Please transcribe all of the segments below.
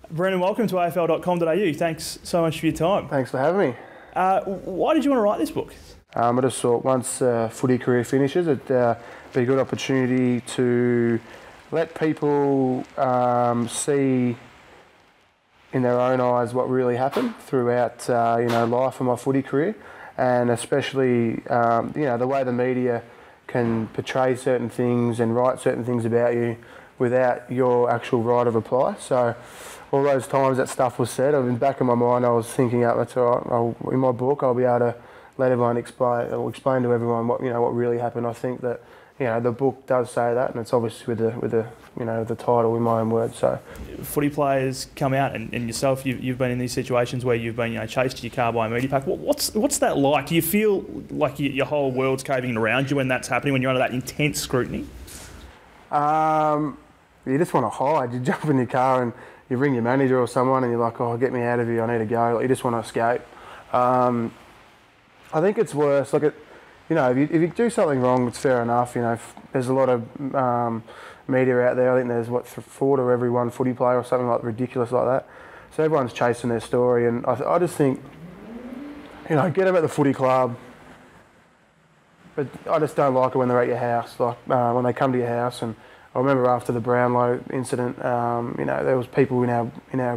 Brendan, welcome to afl.com.au. Thanks so much for your time. Thanks for having me. Why did you want to write this book? I just thought once footy career finishes, it'd be a good opportunity to let people see in their own eyes what really happened throughout life of my footy career, and especially the way the media can portray certain things and write certain things about you without your actual right of reply. So all those times that stuff was said, in the back of my mind I was thinking, that's all right, in my book I'll be able to let everyone explain to everyone what really happened. I think that the book does say that, and it's obviously with the title in my own words. So footy players come out, and yourself, you've been in these situations where you've been chased to your car by a media pack. What's that like? Do you feel like your whole world's caving around you when that's happening, when you're under that intense scrutiny? You just want to hide. You jump in your car and you ring your manager or someone and you're like, oh, get me out of here, I need to go. Like, you just want to escape. I think it's worse. If you do something wrong, it's fair enough. There's a lot of media out there. I think there's 4 to every 1 footy player or something like ridiculous like that. So everyone's chasing their story, and I just think, get them at the footy club. But I just don't like it when they're at your house, when they come to your house. And I remember after the Brownlow incident, there was people in our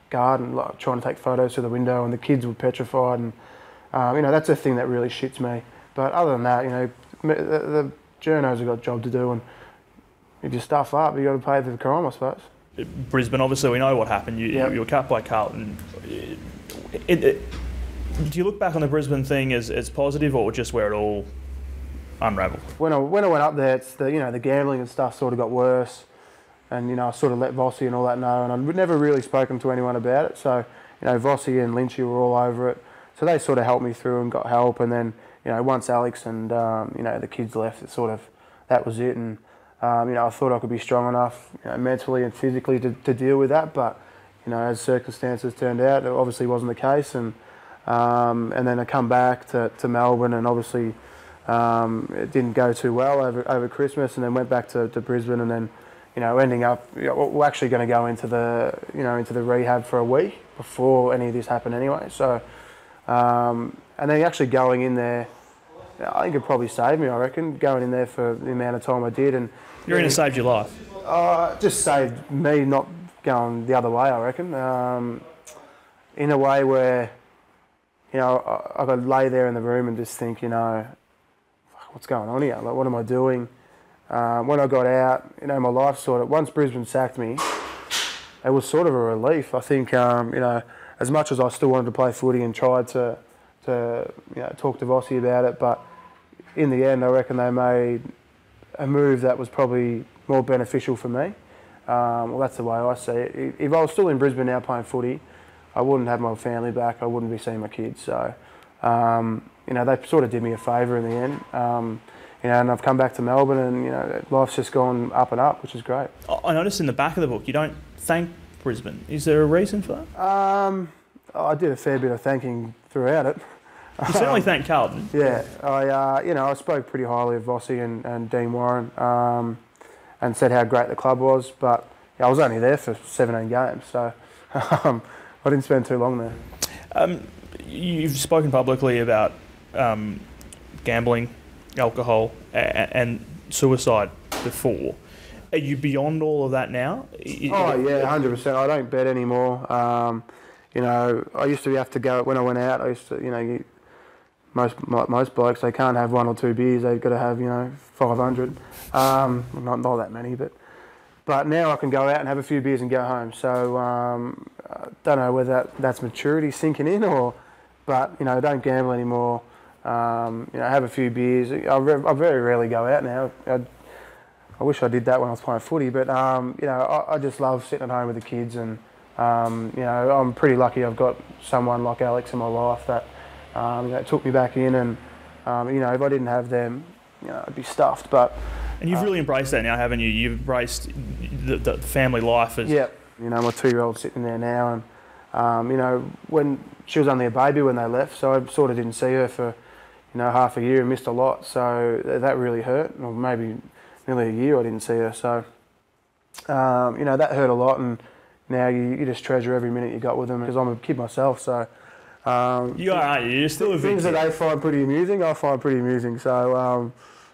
garden trying to take photos through the window, and the kids were petrified. And that's a thing that really shits me. But other than that, the journos have got a job to do, and if you stuff up, you got to pay for the crime, I suppose. Brisbane, obviously, we know what happened. You were cut by Carlton. Do you look back on the Brisbane thing as positive, or just where it all unravelled? When I went up there, it's the gambling and stuff sort of got worse, and I sort of let Vossi and all that know, and I'd never really spoken to anyone about it. So Vossi and Lynchy were all over it, so they sort of helped me through and got help. And then once Alex and the kids left, that was it. And I thought I could be strong enough mentally and physically to deal with that, but as circumstances turned out, it obviously wasn't the case. And then I come back to Melbourne, and obviously it didn't go too well over Christmas, and then went back to Brisbane, and then ending up we're actually going to go into the rehab for a week before any of this happened anyway. So and then actually going in there, I think it probably saved me. I reckon going in there for the amount of time I did, and you're in it saved your life. Just saved me not going the other way. I reckon in a way where I could lay there in the room and just think, what's going on here? Like, what am I doing? When I got out, my life once Brisbane sacked me, it was sort of a relief. I think, as much as I still wanted to play footy and tried to talk to Vossi about it, but in the end, I reckon they made a move that was probably more beneficial for me. Well, that's the way I see it. If I was still in Brisbane now playing footy, I wouldn't have my family back. I wouldn't be seeing my kids. So, they sort of did me a favour in the end. And I've come back to Melbourne, and life's just gone up and up, which is great. I noticed in the back of the book you don't thank Brisbane. Is there a reason for that? I did a fair bit of thanking throughout it. You certainly thanked Carlton. Yeah, I spoke pretty highly of Vossi and Dean Warren, and said how great the club was. But I was only there for 17 games, so I didn't spend too long there. You've spoken publicly about gambling, alcohol, and suicide before. Are you beyond all of that now? Oh yeah, 100%. I don't bet anymore. I used to have to go when I went out. I used to, most blokes, they can't have 1 or 2 beers. They've got to have 500. Not that many, but now I can go out and have a few beers and go home. So I don't know whether that's maturity sinking in, but don't gamble anymore. Have a few beers. I very rarely go out now. I wish I did that when I was playing footy, but I just love sitting at home with the kids, and I'm pretty lucky I've got someone like Alex in my life that took me back in, and if I didn't have them, I'd be stuffed. And you've really embraced that now, haven't you? You've embraced the family life as... Yeah, my 2-year-old's sitting there now, and when she was only a baby when they left, so I sort of didn't see her for half a year and missed a lot, so that really hurt. Or maybe nearly a year I didn't see her, so that hurt a lot. And now you just treasure every minute you got with them, because I'm a kid myself, so... You are, aren't you? You're still a big things kid. that they find pretty amusing, I find pretty amusing, so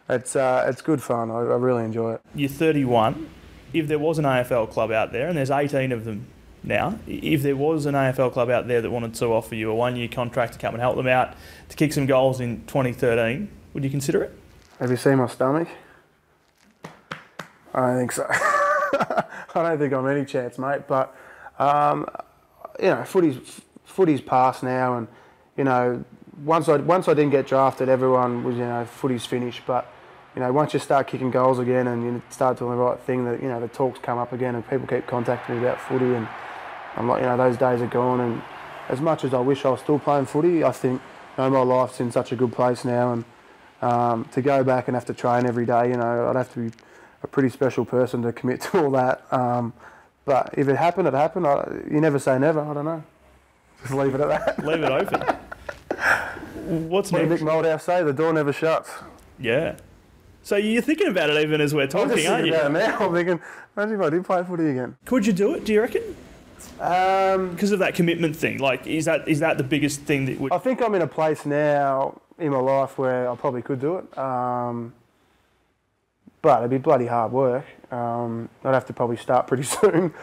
it's good fun. I really enjoy it. You're 31. If there was an AFL club out there, and there's 18 of them now, if there was an AFL club out there that wanted to offer you a 1-year contract to come and help them out to kick some goals in 2013, would you consider it? Have you seen my stomach? I don't think so. I don't think I'm any chance, mate. But you know, footy's past now, and you know, once I didn't get drafted, everyone was, you know, footy's finished. But you know, once you start kicking goals again and you start doing the right thing, that, you know, the talks come up again and people keep contacting me about footy, and I'm like, you know, those days are gone. And as much as I wish I was still playing footy, I think, you know, my life's in such a good place now, and to go back and have to train every day, you know, I'd have to be a pretty special person to commit to all that. But if it happened, it happened. You never say never. I don't know. Just leave it at that. Leave it open. What's What did next? Nick Moldhouse say? The door never shuts. Yeah. So you're thinking about it even as we're I'm just talking, aren't thinking you? about it now. I'm thinking, imagine if I did play footy again. Could you do it, do you reckon? Um, Because of that commitment thing. Like, is that the biggest thing that would... I think I'm in a place now in my life where I probably could do it. But it'd be bloody hard work. I'd have to probably start pretty soon.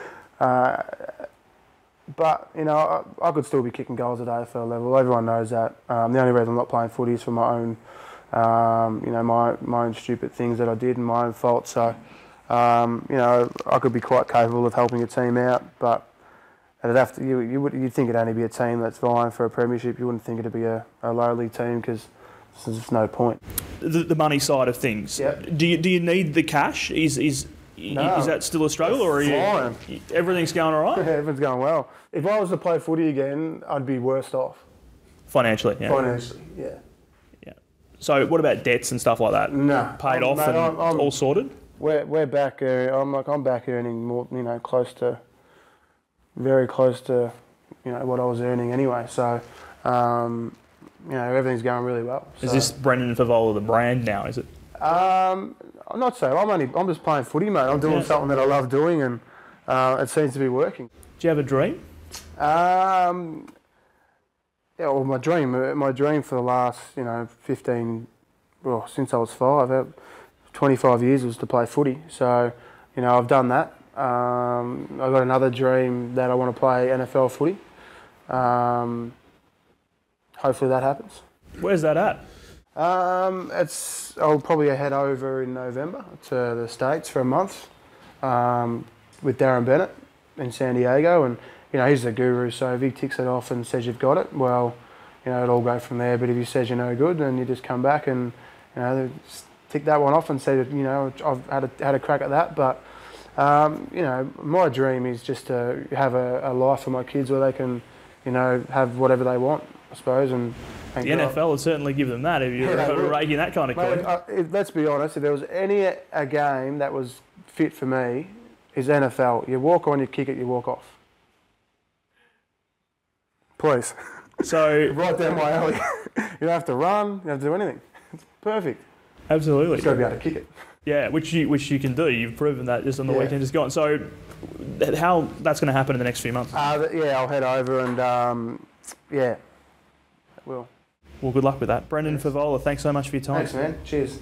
But, you know, I could still be kicking goals at AFL level. Everyone knows that. The only reason I'm not playing footy is for my own, you know, my own stupid things that I did and my own fault. So, you know, I could be quite capable of helping a team out, but it'd have to, you'd think it'd only be a team that's vying for a premiership. You wouldn't think it'd be a lowly team, because there's no point. The money side of things. Yep. Do you need the cash? Is that still a struggle, or are Flying. you everything's going all right? Yeah, everything's going well. If I was to play footy again, I'd be worse off. Financially, yeah. Financially, yeah. Yeah. So what about debts and stuff like that? No. Paid off mate, and I'm all sorted? We're back. I'm back earning more. You know, very close to, you know, what I was earning anyway. So, you know, everything's going really well. Is this Brendan Fevola the brand now? Is it? I'm not so. I'm just playing footy, mate. I'm doing something that I love doing, and it seems to be working. Do you have a dream? Yeah, well, my dream for the last, you know, 15, well, since I was 5, 25 years was to play footy. So, you know, I've done that. I've got another dream that I want to play NFL footy. Hopefully that happens. Where's that at? I'll probably head over in November to the States for a month with Darren Bennett in San Diego, and you know, he's the guru, so if he ticks it off and says you've got it, well, you know, it'll all go from there. But if he says you're no good, then you just come back and, you know, just tick that one off and say that, you know, I've had a crack at that. But you know, my dream is just to have a life for my kids where they can, you know, have whatever they want, I suppose. And The NFL would certainly give them that if you're raking that kind of coin. Let's be honest, if there was a game that was fit for me, is NFL. You walk on, you kick it, you walk off. Please. So right down my alley. You don't have to run, you don't have to do anything. It's perfect. Absolutely. You've got to be able to kick it. Yeah, which you can do. You've proven that just on the weekend just gone. So how that's going to happen in the next few months? Yeah, I'll head over and yeah, I will. Well, good luck with that. Brendan Fevola, thanks so much for your time. Thanks, man. Cheers.